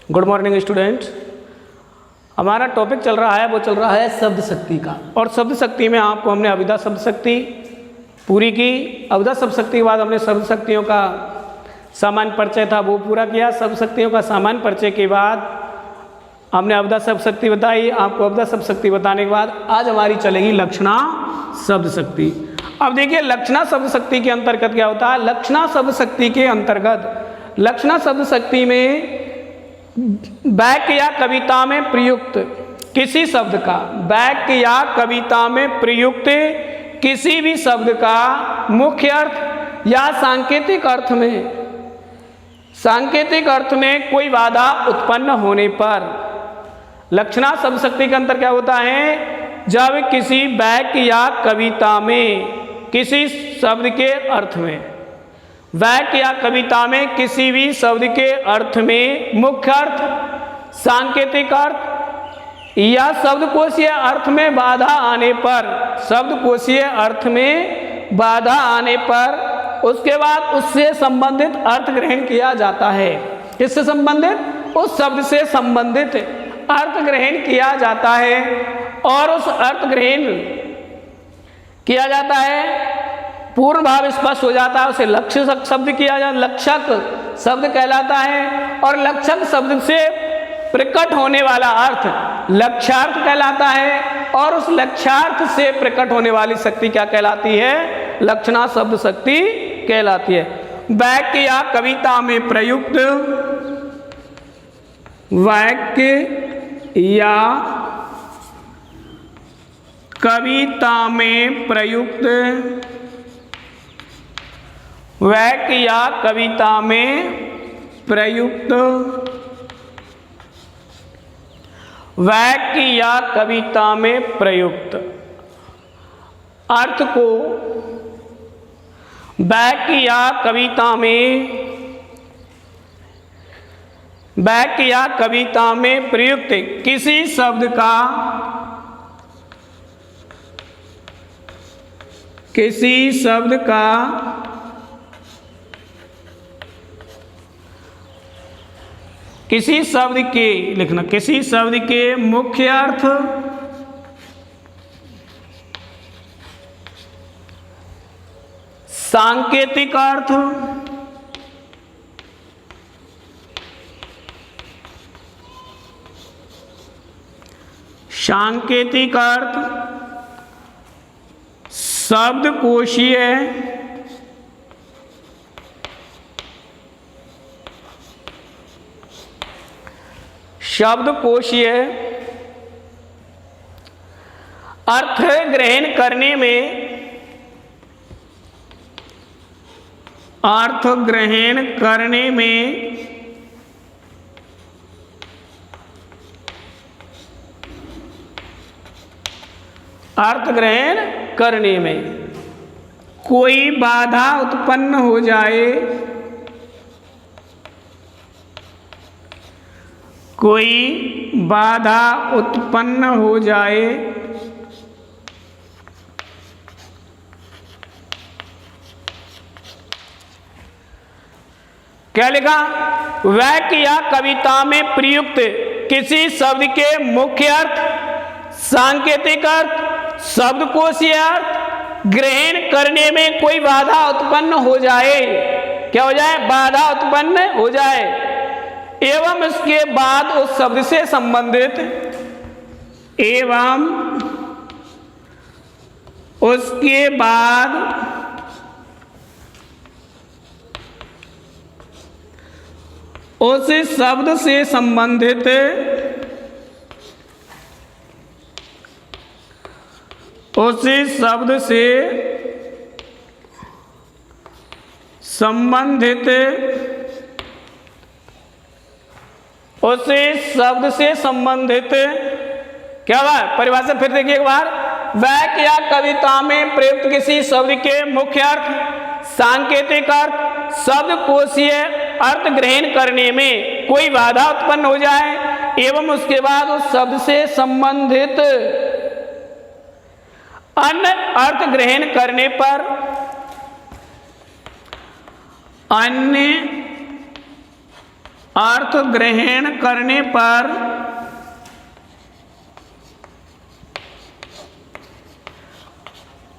Good morning students. हमारा topic चल रहा है शब्द शक्ति का। और शब्द शक्ति में आपको हमने अभिधा शब्द शक्ति पूरी की। अभिधा शब्द शक्ति के बाद हमने शब्द शक्तियों का सामान्य परिचय था वो पूरा किया। शब्द शक्तियों का सामान्य परिचय के बाद हमने अभिधा शब्द शक्ति बताई। आपको अभिधा शब्द शक्ति बताने के बाद आज हमारी चलेगी लक्षणा शब्द शक्ति। अब देखिए लक्षणा शब्द शक्ति के अंतर्गत क्या होता है। लक्षणा शब्द शक्ति के अंतर्गत लक्षणा शब्द शक्ति में वाक्य या कविता में प्रयुक्त किसी शब्द का, वाक्य या कविता में प्रयुक्त किसी भी शब्द का मुख्य अर्थ या सांकेतिक अर्थ में कोई बाधा उत्पन्न होने पर लक्षणा शब्द शक्ति के अंतर क्या होता है। जब किसी वाक्य या कविता में किसी शब्द के अर्थ में, वाक्य या कविता में किसी भी शब्द के अर्थ में मुख्य अर्थ, सांकेतिक अर्थ या शब्दकोशीय अर्थ में बाधा आने पर, शब्दकोशीय अर्थ में बाधा आने पर उसके बाद उससे संबंधित अर्थ ग्रहण किया जाता है। किससे संबंधित? उस शब्द से संबंधित अर्थ ग्रहण किया जाता है। और उस अर्थ ग्रहण किया जाता है, पूर्ण भाव स्पष्ट हो जाता है, उसे लक्षक शब्द किया जाता, लक्षक शब्द कहलाता है। और लक्षक शब्द से प्रकट होने वाला अर्थ लक्ष्यार्थ कहलाता है। और उस लक्ष्यार्थ से प्रकट होने वाली शक्ति क्या कहलाती है? लक्षणा शब्द शक्ति कहलाती है। वाक्य या कविता में प्रयुक्त, वाक्य या कविता में प्रयुक्त, वाक्य या कविता में प्रयुक्त, वाक्य या कविता में प्रयुक्त अर्थ को वाक्य या कविता में प्रयुक्त किसी शब्द का, किसी शब्द का किसी शब्द के लिखना, किसी शब्द के मुख्य अर्थ, सांकेतिक अर्थ, सांकेतिक अर्थ, शब्दकोशीय, शब्दकोशीय अर्थ ग्रहण करने में, अर्थ ग्रहण करने में अर्थ ग्रहण करने में कोई बाधा उत्पन्न हो जाए, कोई बाधा उत्पन्न हो जाए, क्या लिखा? वाक्य या कविता में प्रयुक्त किसी शब्द के मुख्य अर्थ, सांकेतिक अर्थ, शब्दकोशीय अर्थ ग्रहण करने में कोई बाधा उत्पन्न हो जाए। क्या हो जाए? बाधा उत्पन्न हो जाए। एवं इसके बाद उस शब्द से संबंधित, एवं उसके बाद उस शब्द से संबंधित, उस शब्द से संबंधित, उस शब्द से संबंधित क्या हुआ? परिभाषा फिर देखिए एक बार। वाक्य या कविता में प्रयुक्त किसी शब्द के मुख्य अर्थ, सांकेतिक अर्थ, शब्दकोशीय अर्थ ग्रहण करने में कोई बाधा उत्पन्न हो जाए एवं उसके बाद उस शब्द से संबंधित अन्य अर्थ ग्रहण करने पर, अन्य अर्थ ग्रहण करने पर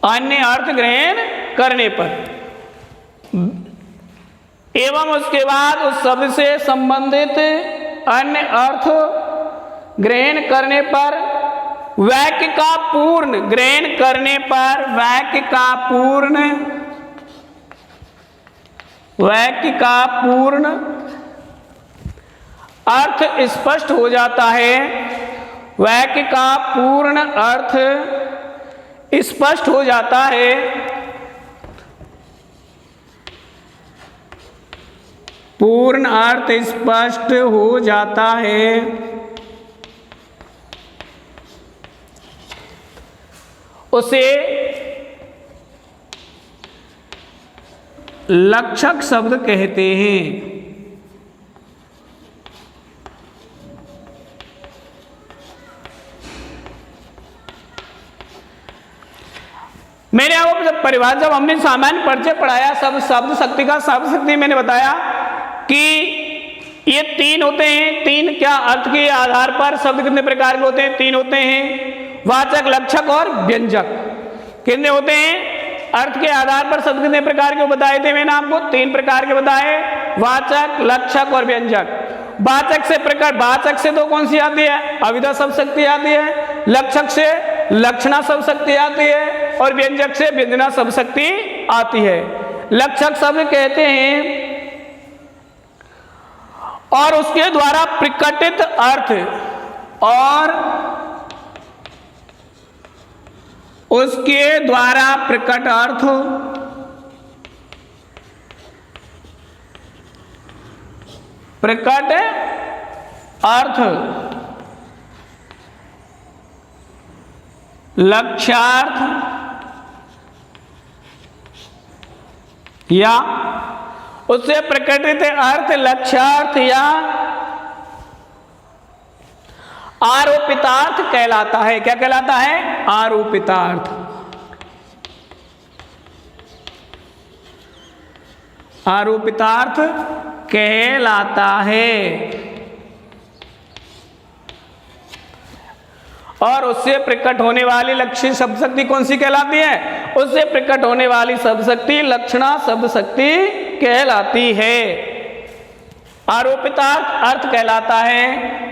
अन्य अर्थ ग्रहण करने पर एवं उसके बाद उस शब्द से संबंधित अन्य अर्थ ग्रहण करने पर वाक्य का पूर्ण ग्रहण करने पर वाक्य का पूर्ण अर्थ स्पष्ट हो जाता है। वाक्य का पूर्ण अर्थ स्पष्ट हो जाता है। पूर्ण अर्थ स्पष्ट हो जाता है। उसे लक्षक शब्द कहते हैं। मैंने आपको परिभाषा जब हमने सामान्य परिचय पढ़ाया सब शब्द शक्ति का शब्द शक्ति मैंने बताया कि ये तीन होते हैं। तीन क्या अर्थ के आधार पर शब्द कितने प्रकार के होते हैं? तीन होते हैं, वाचक, लक्षक और व्यंजक। कितने होते हैं? अर्थ के आधार पर शब्द कितने प्रकार के बताए थे मैंने आपको? तीन प्रकार के बताए, वाचक, लक्षक और व्यंजक। वाचक से प्रकार, वाचक से तो कौन सी आती है? अविधा शब्द शक्ति आती है। लक्षक से लक्षणा शब्द शक्ति आती है और व्यंजक से व्यंजना शब्द शक्ति आती है। लक्षक शब्द कहते हैं और उसके द्वारा प्रकटित अर्थ और उसके द्वारा प्रकट अर्थ लक्ष्यार्थ या उससे प्रकटित अर्थ लक्ष्यार्थ या आरोपितार्थ कहलाता है। क्या कहलाता है? आरोपितार्थ। आरोपितार्थ कहलाता है। और उससे प्रकट होने वाली लक्ष्य शब्द शक्ति कौन सी कहलाती है? उससे प्रकट होने वाली शब्द शक्ति लक्षणा शब्द शक्ति कहलाती है। आरोपितार्थ अर्थ कहलाता है।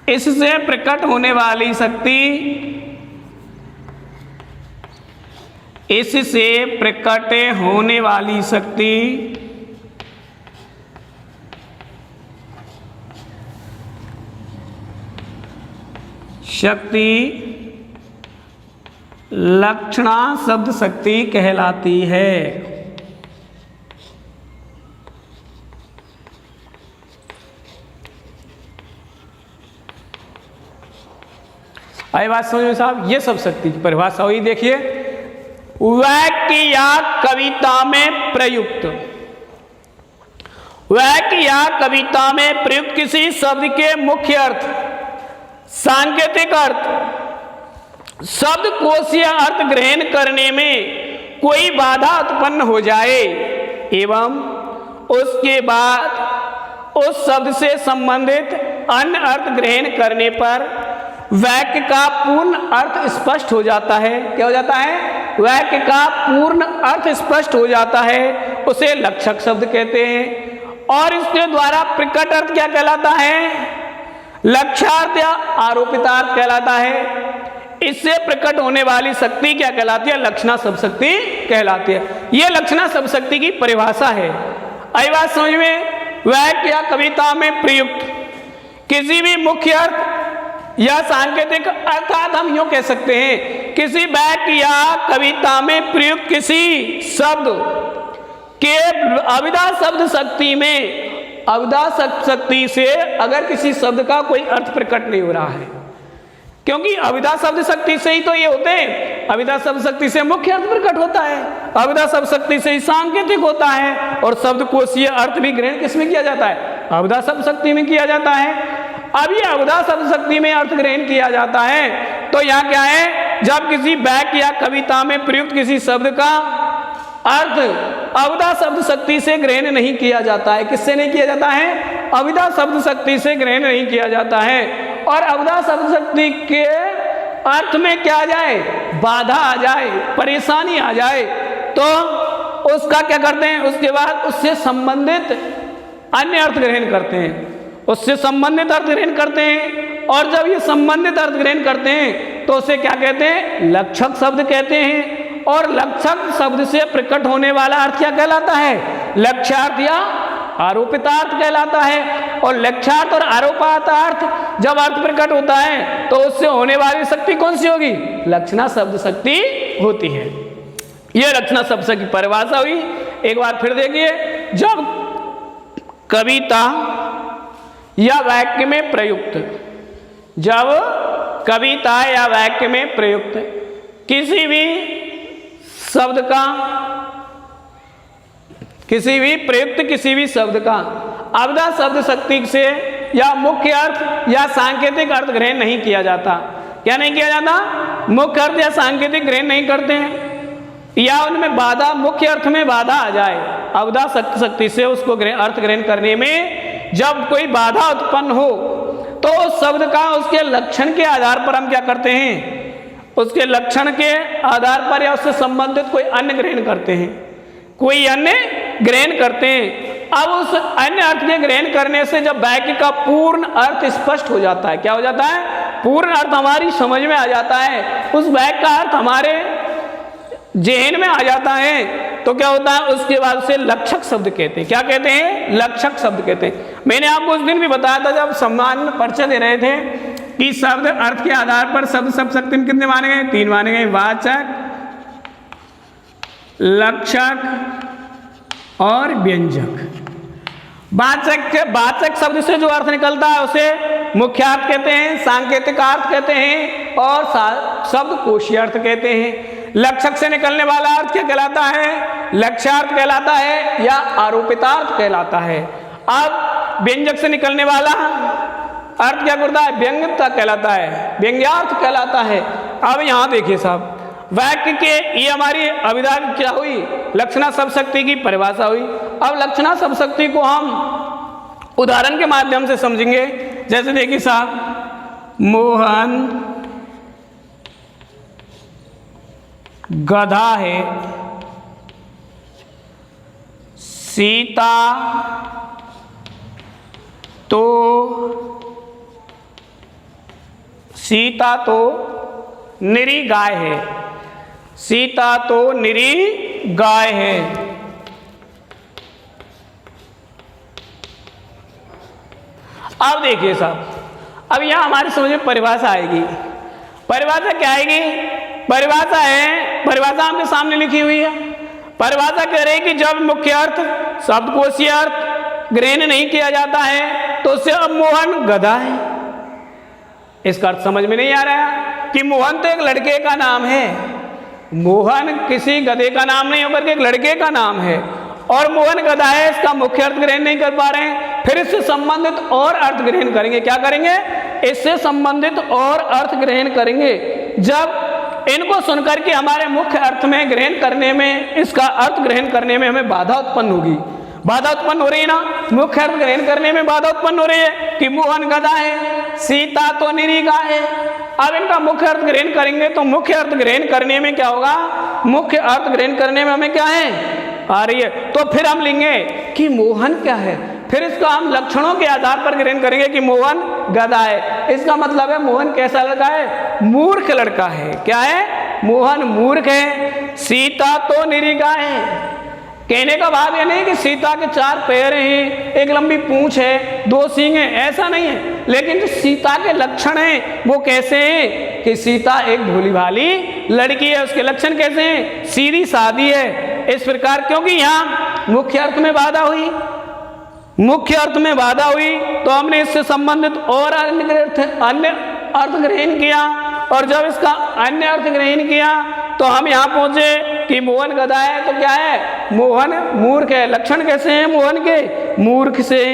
इससे प्रकट होने वाली शक्ति, इससे प्रकट होने वाली शक्ति लक्षणा शब्द शक्ति कहलाती है। आई बात समझ में साहब? ये सब शक्ति की परिभाषा हुई। देखिए, वाक्य या कविता में प्रयुक्त, वाक्य या कविता में प्रयुक्त किसी शब्द के मुख्य अर्थ, सांकेतिक अर्थ, शब्द कोशीय अर्थ ग्रहण करने में कोई बाधा उत्पन्न हो जाए एवं उसके बाद उस शब्द से संबंधित अन्य अर्थ ग्रहण करने पर वाक्य का पूर्ण अर्थ स्पष्ट हो जाता है। क्या हो जाता है? वाक्य का पूर्ण अर्थ स्पष्ट हो जाता है, उसे लक्षक शब्द कहते हैं। और इसके द्वारा प्रकट अर्थ क्या कहलाता है? लक्ष्यार्थ या आरोपितार्थ कहलाता है। इससे प्रकट होने वाली शक्ति क्या कहलाती है? लक्षणा शब्द शक्ति कहलाती है। यह लक्षणा शब्द शक्ति की परिभाषा है। आई बात समझ में? वाक्य या कविता में प्रयुक्त किसी भी मुख्य अर्थ या सांकेतिक अर्थात हम यूं कह सकते हैं, किसी वाक्य या कविता में प्रयुक्त किसी शब्द के अविधा शब्द शक्ति में, अविधा शब्द शक्ति से अगर किसी शब्द का कोई अर्थ प्रकट नहीं हो रहा है, क्योंकि अविधा शब्द शक्ति से ही तो ये होते हैं। अविधा शब्द शक्ति से मुख्य अर्थ प्रकट होता है, अविधा शब्द शक्ति से ही सांकेतिक होता है, और शब्द कोशीय अर्थ भी ग्रहण किसमें किया जाता है? अविधा शब्द शक्ति में किया जाता है। अब ये अविधा शब्द शक्ति में अर्थ ग्रहण किया जाता है, तो यहाँ क्या है? जब किसी वाक्य या कविता में प्रयुक्त किसी शब्द का अर्थ अविदा शब्द शक्ति से ग्रहण नहीं किया जाता है। किससे नहीं किया जाता है? अविदा शब्द शक्ति से ग्रहण नहीं किया जाता है। और अविदा शब्द शक्ति के अर्थ में क्या आ जाए? बाधा आ जाए, परेशानी आ जाए, तो उसका क्या करते हैं? उसके बाद उससे संबंधित अन्य अर्थ ग्रहण करते हैं, उससे संबंधित अर्थ ग्रहण करते हैं। और जब ये संबंधित अर्थ ग्रहण करते हैं तो उसे क्या कहते हैं? लक्षक शब्द कहते हैं। और लक्षक शब्द से प्रकट होने वाला अर्थ क्या कहलाता है? लक्ष्यार्थ या आरोपितार्थ कहलाता है। और लक्ष्यार्थ और आरोपितार्थ जब अर्थ प्रकट होता है तो उससे होने वाली शक्ति कौन सी होगी? लक्षणा शब्द शक्ति होती है। यह लक्षणा शब्द शक्ति की परिभाषा हुई। एक बार फिर देखिए, जब कविता या वाक्य में प्रयुक्त, जब कविता या वाक्य में प्रयुक्त किसी भी शब्द का, किसी भी प्रयुक्त किसी भी शब्द का अविदा शब्द शक्ति से या मुख्य अर्थ या सांकेतिक अर्थ ग्रहण नहीं किया जाता। क्या नहीं किया जाता? मुख्य अर्थ या सांकेतिक ग्रहण नहीं करते हैं, या उनमें बाधा, मुख्य अर्थ में बाधा आ जाए। अविदा शक्ति से उसको अर्थ ग्रहण करने में जब कोई बाधा उत्पन्न हो तो उस शब्द का उसके लक्षण के आधार पर हम क्या करते हैं? उसके लक्षण के आधार पर या उससे संबंधित कोई अन्य ग्रहण करते हैं, कोई अन्य ग्रहण करते हैं। अब उस अन्य अर्थ के ग्रहण करने से जब वाक्य का पूर्ण अर्थ स्पष्ट हो जाता है, क्या हो जाता है? पूर्ण अर्थ हमारी समझ में आ जाता है, उस वाक्य का अर्थ हमारे जेहन में आ जाता है, तो क्या होता है? उसके बाद उसे लक्षक शब्द कहते हैं। क्या कहते हैं? लक्षक शब्द कहते हैं। मैंने आपको उस दिन भी बताया था जब सम्मान में परिचय दे रहे थे कि शब्द अर्थ के आधार पर शब्द शक्ति में कितने माने गए? 3 माने गए, वाचक, लक्षक और व्यंजक। वाचक शब्द से जो अर्थ निकलता है उसे मुख्यार्थ कहते हैं, सांकेतिक अर्थ कहते हैं और शब्द कोशीय अर्थ कहते हैं। लक्षक से निकलने वाला अर्थ क्या कहलाता है? लक्ष्यार्थ कहलाता है या आरोपितार्थ कहलाता है। अब व्यंजक से निकलने वाला अर्थ क्या करता है? व्यंग्यता कहलाता है, व्यंग्यार्थ कहलाता है। अब यहां देखिए साहब, वाक्य के ये हमारी अविदा क्या हुई? लक्षणा शब्द शक्ति की परिभाषा हुई। अब लक्षणा शब्द शक्ति को हम उदाहरण के माध्यम से समझेंगे। जैसे देखिए साहब, मोहन गधा है, सीता तो निरी गाय है, सीता तो निरी गाय है। अब देखिए साहब, अब यहां हमारी समझ में परिभाषा आएगी। परिभाषा क्या आएगी? परिभाषा है, परिभाषा आपके सामने लिखी हुई है। परिभाषा कह रही है कि जब मुख्य अर्थ शब्दकोशीय अर्थ ग्रहण नहीं किया जाता है तो उससे अब मोहन गधा है। इसका अर्थ समझ में नहीं आ रहा है कि मोहन तो एक लड़के का नाम है, मोहन किसी गधे का नाम नहीं होकर के एक लड़के का नाम है, और मोहन गधा है, इसका मुख्य अर्थ ग्रहण नहीं कर पा रहे हैं। फिर इससे संबंधित और अर्थ ग्रहण करेंगे। क्या करेंगे? इससे संबंधित और अर्थ ग्रहण करेंगे। जब इनको सुनकर के हमारे मुख्य अर्थ में ग्रहण करने में, इसका अर्थ ग्रहण करने में हमें बाधा उत्पन्न होगी। बाधा उत्पन्न हो रही है ना, मुख्य अर्थ ग्रहण करने में बाधा उत्पन्न हो रही है कि मोहन गधा है, सीता तो निरी गाय है। अब इनका मुख्य अर्थ ग्रहण करेंगे तो मुख्य अर्थ ग्रहण करने में क्या होगा? मुख्य अर्थ ग्रहण करने में हमें क्या है? आ रही है। तो फिर हम लेंगे कि मोहन क्या है, फिर इसका हम लक्षणों के आधार पर ग्रहण करेंगे कि मोहन गधा है। इसका मतलब है मोहन कैसा लड़का है? मूर्ख लड़का है। क्या है? मोहन मूर्ख है। सीता तो निरी गाय है। कहने का भाव यह नहीं कि सीता के 4 पैर हैं, एक लंबी पूंछ है, 2 सींग हैं, ऐसा नहीं है। लेकिन जो सीता के लक्षण हैं वो कैसे हैं कि सीता एक भोली भाली लड़की है। उसके लक्षण कैसे हैं? सीधी सादी है। इस प्रकार, क्योंकि यहाँ मुख्य अर्थ में बाधा हुई, मुख्य अर्थ में बाधा हुई तो हमने इससे संबंधित और अन्य अर्थ ग्रहण किया, और जब इसका अन्य अर्थ ग्रहण किया तो हम यहाँ पहुंचे कि मोहन गधा है। तो क्या है? मोहन मूर्ख है। लक्षण कैसे हैं मोहन के? मूर्ख से।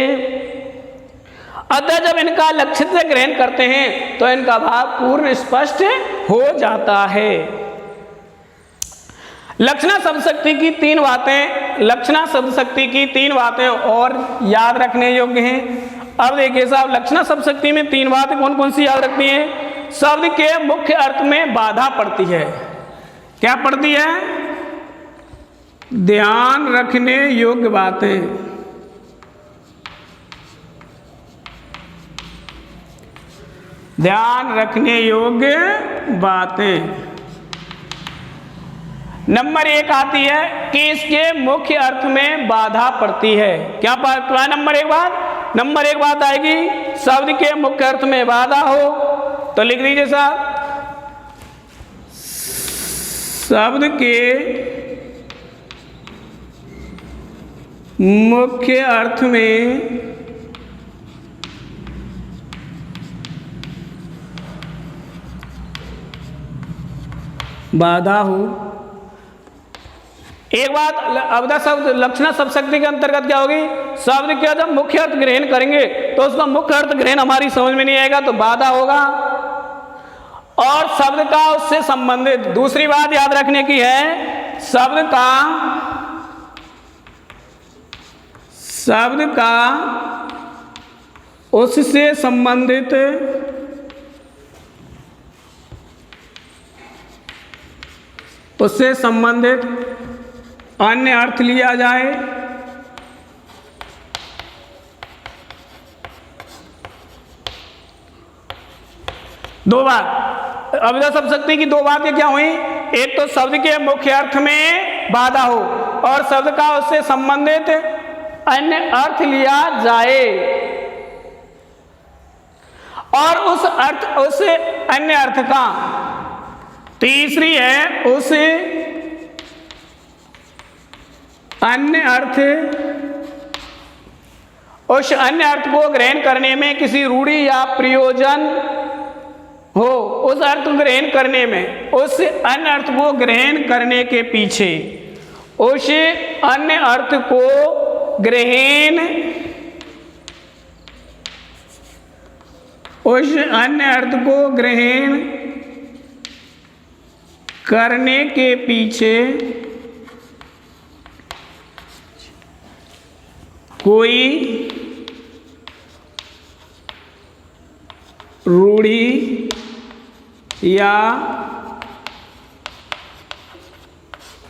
अतः जब इनका लक्षित से ग्रहण करते हैं तो इनका भाव पूर्ण स्पष्ट हो जाता है। लक्षणा शब्द शक्ति की 3 बातें लक्षणा शब्द शक्ति की 3 बातें और याद रखने योग्य हैं। अब देखिए साहब, लक्षणा शब्द शक्ति में 3 बातें कौन कौन सी याद रखनी है? शब्द के मुख्य अर्थ में बाधा पड़ती है। क्या पड़ती है? ध्यान रखने योग्य बातें। ध्यान रखने योग्य बातें। नंबर 1 आती है कि इसके मुख्य अर्थ में बाधा पड़ती है। क्या नंबर 1 बात? नंबर 1 बात आएगी, शब्द के मुख्य अर्थ में बाधा हो। तो लिख दीजिए साहब, शब्द के मुख्य अर्थ में बाधा हो। एक बात, अवधा शब्द लक्षणा शब्द शक्ति के अंतर्गत क्या होगी? शब्द के जब मुख्य अर्थ ग्रहण करेंगे तो उसका मुख्य अर्थ ग्रहण हमारी समझ में नहीं आएगा तो बाधा होगा, और शब्द का उससे संबंधित। दूसरी बात याद रखने की है, शब्द का उससे संबंधित अन्य अर्थ लिया जाए। दो बात, अविधा शब्द शक्ति की 2 बातें क्या हुई? एक तो शब्द के मुख्य अर्थ में बाधा हो और शब्द का उससे संबंधित अन्य अर्थ लिया जाए, और उस अन्य अर्थ का। तीसरी है, उस अन्य अर्थ को ग्रहण करने में किसी रूढ़ि या प्रयोजन हो। उस अर्थ को ग्रहण करने में, उस अन्य अर्थ को ग्रहण करने के पीछे, उस अन्य अर्थ को ग्रहण करने के पीछे कोई रूढ़ि या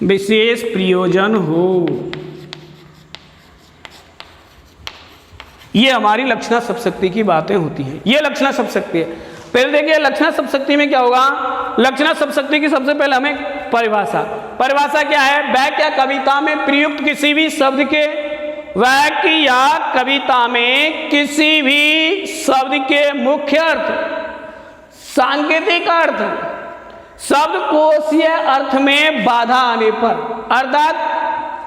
विशेष प्रयोजन हो। ये हमारी लक्षणा शब्द शक्ति की बातें होती हैं। ये लक्षणा शब्द शक्ति है। पहले देखिए लक्षणा शब्द शक्ति में क्या होगा। लक्षणा शब्द शक्ति की सबसे पहले हमें परिभाषा क्या है? वाक्य या कविता में प्रयुक्त किसी भी शब्द के, वाक्य या कविता में किसी भी शब्द के मुख्य अर्थ, सांकेतिक अर्थ, शब्दकोशीय अर्थ में बाधा आने पर, अर्थात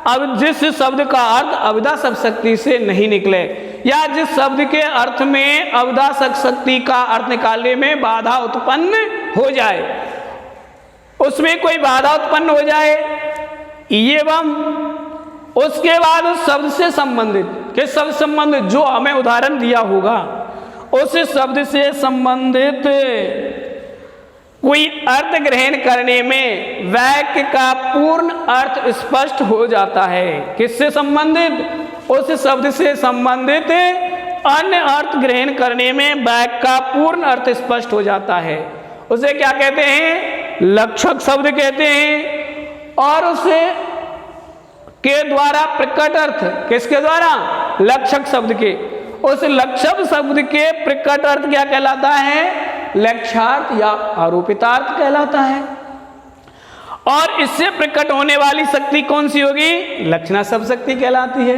अब जिस शब्द का अर्थ अविधा शब्द शक्ति से नहीं निकले, या जिस शब्द के अर्थ में अविधा शब्द शक्ति का अर्थ निकालने में बाधा उत्पन्न हो जाए, उसमें कोई बाधा उत्पन्न हो जाए, एवं उसके बाद उस शब्द से संबंधित, किस शब्द संबंधित, जो हमें उदाहरण दिया होगा, उस शब्द से संबंधित कोई अर्थ ग्रहण करने में वाक्य का पूर्ण अर्थ स्पष्ट हो जाता है। किससे संबंधित? उस शब्द से संबंधित अन्य अर्थ ग्रहण करने में वाक्य का पूर्ण अर्थ स्पष्ट हो जाता है। उसे क्या कहते हैं? लक्षक शब्द कहते हैं। और उसे के द्वारा प्रकट अर्थ, किसके द्वारा? लक्षक शब्द के। उस लक्षक शब्द के प्रकट अर्थ क्या कहलाता है? लक्ष्यार्थ या आरोपितार्थ कहलाता है। और इससे प्रकट होने वाली शक्ति कौन सी होगी? लक्षणा शब्द शक्ति कहलाती है।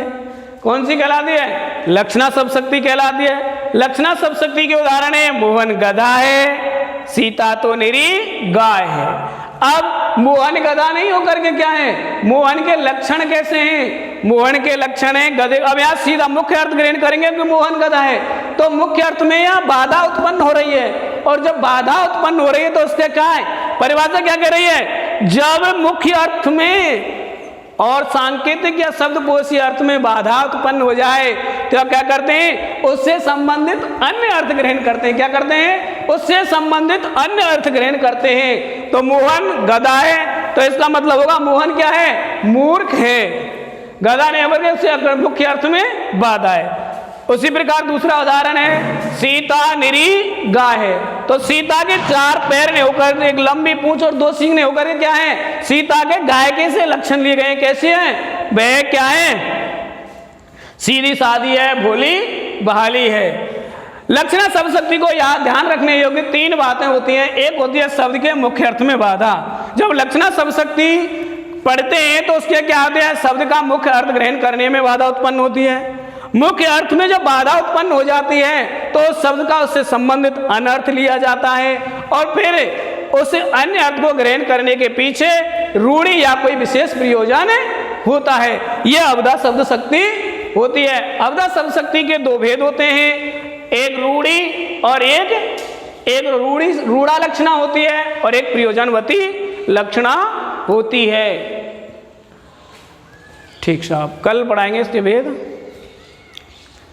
कौन सी कहलाती है? लक्षणा शब्द शक्ति कहलाती है। लक्षणा शब्द शक्ति के उदाहरण है, मोहन गधा है, सीता तो निरी गाय है। अब मोहन गधा नहीं होकर के क्या है? मोहन के लक्षण कैसे हैं? मोहन के लक्षण है गधे। अब यहाँ सीधा मुख्य अर्थ ग्रहण करेंगे कि मोहन गधा है, तो मुख्य अर्थ में यहाँ बाधा उत्पन्न हो रही है। और जब बाधा उत्पन्न हो रही है तो उसके क्या है? परिभाषा क्या कह रही है? जब मुख्य अर्थ में और सांकेतिक या शब्दकोशीय अर्थ में बाधा उत्पन्न हो जाए तो क्या करते हैं? उससे संबंधित अन्य अर्थ ग्रहण करते हैं। क्या करते हैं? उससे संबंधित अन्य अर्थ ग्रहण करते हैं। तो मोहन गधा है, तो इसका मतलब होगा मोहन क्या है? मूर्ख है। गदा नहीं होकर के उससे मुख्य अर्थ में बाधा है। उसी प्रकार दूसरा उदाहरण है सीता निरी गाय है। तो सीता के 4 पैर ने होकर, एक लंबी पूंछ और 2 सींग ने होकर के क्या है, सीता के गाय के से लक्षण लिए गए। कैसे हैं वह, क्या है, सीधी सादी है, भोली बहाली है। लक्षणा शब्द शक्ति को याद ध्यान रखने योग्य 3 बातें होती हैं। एक होती है शब्द के मुख्य अर्थ में बाधा। जब लक्षणा शब्द शक्ति पढ़ते हैं तो उसके क्या होते हैं, शब्द का मुख्य अर्थ ग्रहण करने में बाधा उत्पन्न होती है। मुख्य अर्थ में जब बाधा उत्पन्न हो जाती है तो शब्द का उससे संबंधित अनर्थ लिया जाता है और फिर उस अन्य अर्थ को ग्रहण करने के पीछे रूढ़ी या कोई विशेष प्रयोजन होता है। यह अपदा शब्द शक्ति होती है। अपदा शब्द शक्ति के 2 भेद होते हैं, एक रूढ़ी और एक रूढ़ा लक्षणा होती है और एक प्रयोजनवती लक्षणा होती है। ठीक साहब, कल पढ़ाएंगे इसके भेद।